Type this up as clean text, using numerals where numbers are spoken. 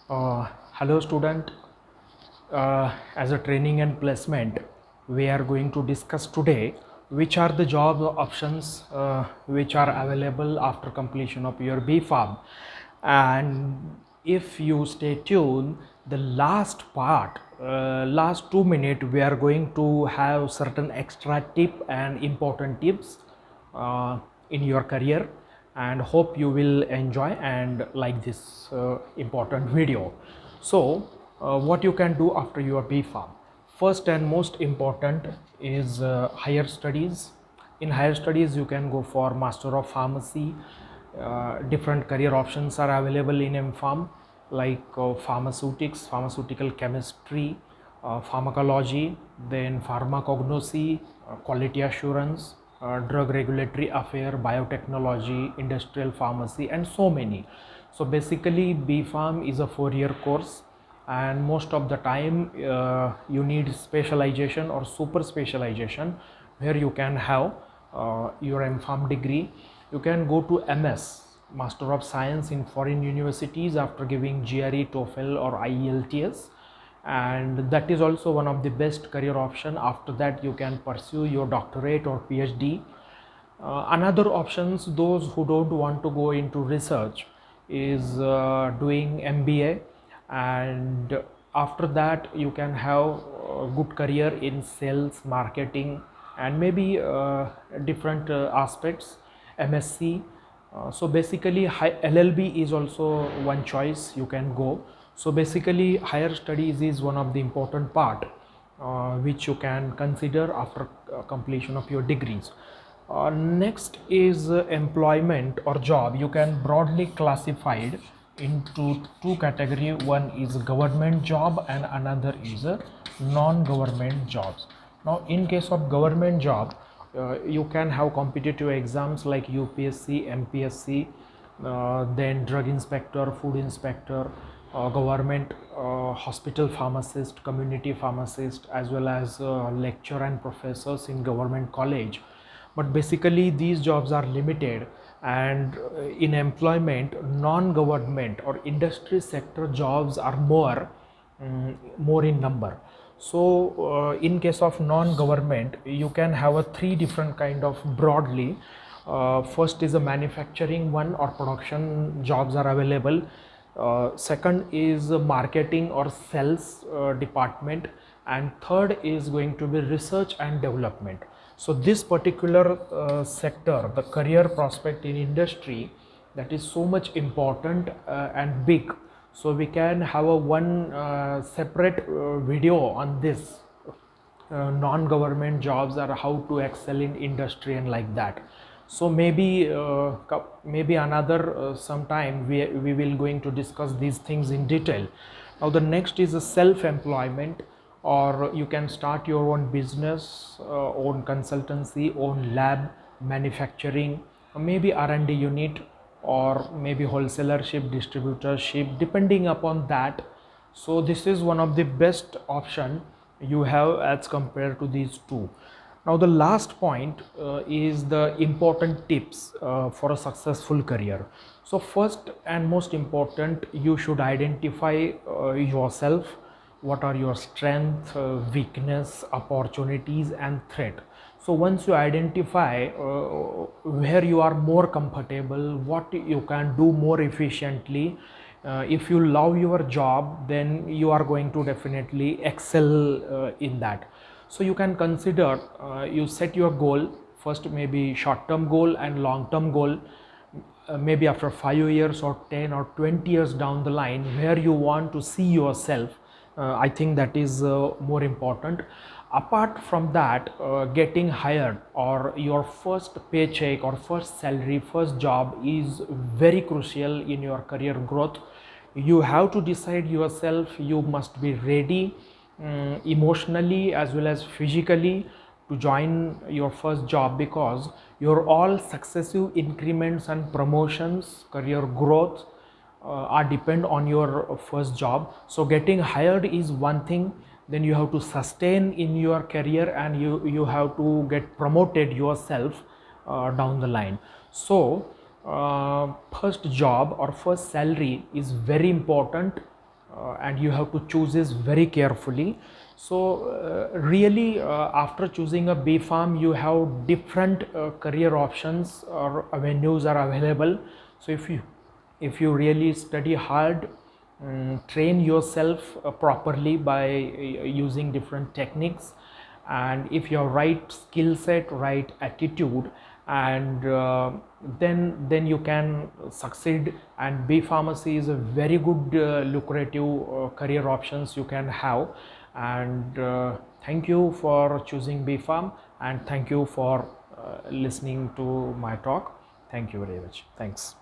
Hello student. As a training and placement, we are going to discuss today which are the job options which are available after completion of your BPharm. And if you stay tuned, the last part, last 2 minutes, we are going to have certain extra tip and important tips in your career, and hope you will enjoy and like this important video. So what you can do after your BPharm? First and most important is higher studies. In higher studies you can go for Master of Pharmacy. Different career options are available in MPharm, like pharmaceutics, pharmaceutical chemistry, pharmacology, then pharmacognosy, quality assurance, drug regulatory affair, biotechnology, industrial pharmacy, and so many. So basically BPharm is a 4-year course, and most of the time you need specialization or super specialization, where you can have your MPharm degree. You can go to MS, Master of Science, in foreign universities after giving GRE, TOEFL, or IELTS, and that is also one of the best career option. After that you can pursue your doctorate or PhD. Another options, those who don't want to go into research, is doing MBA, and after that you can have a good career in sales, marketing, and maybe different aspects, MSc. So basically LLB is also one choice you can go. So basically higher studies is one of the important part which you can consider after completion of your degrees. Next is employment or job. You can broadly classified into two category. One is government job and another is non-government jobs. Now in case of government job, you can have competitive exams like UPSC, MPSC, then drug inspector, food inspector, government hospital pharmacist, community pharmacist, as well as lecturer and professors in government college. But basically these jobs are limited, and in employment, non-government or industry sector jobs are more in number. So in case of non-government, you can have a three different kind of broadly. First is a manufacturing one or production jobs are available. Second is marketing or sales department, and third is going to be research and development. So this particular sector, the career prospect in industry, that is so much important and big. So we can have a one separate video on this non-government jobs, or how to excel in industry and like that. So maybe another sometime we will going to discuss these things in detail. Now the next is a self-employment, or you can start your own business, own consultancy, own lab, manufacturing, maybe R&D unit, or maybe wholesalership, distributorship, depending upon that. So this is one of the best option you have as compared to these two. Now the last point is the important tips for a successful career. So first and most important, you should identify yourself. What are your strengths, weakness, opportunities, and threat? So once you identify where you are more comfortable, what you can do more efficiently, if you love your job, then you are going to definitely excel in that. So you can consider, you set your goal first, maybe short term goal and long term goal. Maybe after 5 years or 10 or 20 years down the line, where you want to see yourself. I think that is more important. Apart from that, getting hired or your first paycheck or first salary, first job is very crucial in your career growth. You have to decide yourself. You must be ready emotionally as well as physically to join your first job, because your all successive increments and promotions, career growth are depend on your first job. So getting hired is one thing, then you have to sustain in your career, and you have to get promoted yourself down the line. So first job or first salary is very important and you have to choose this very carefully. So really after choosing a B Farm, you have different career options or avenues are available. So if you really study hard, train yourself properly by using different techniques, and if you have right skill set, right attitude, and then you can succeed. And B Pharmacy is a very good lucrative career options you can have. And thank you for choosing B Farm, and thank you for listening to my talk. Thank you very much. Thanks.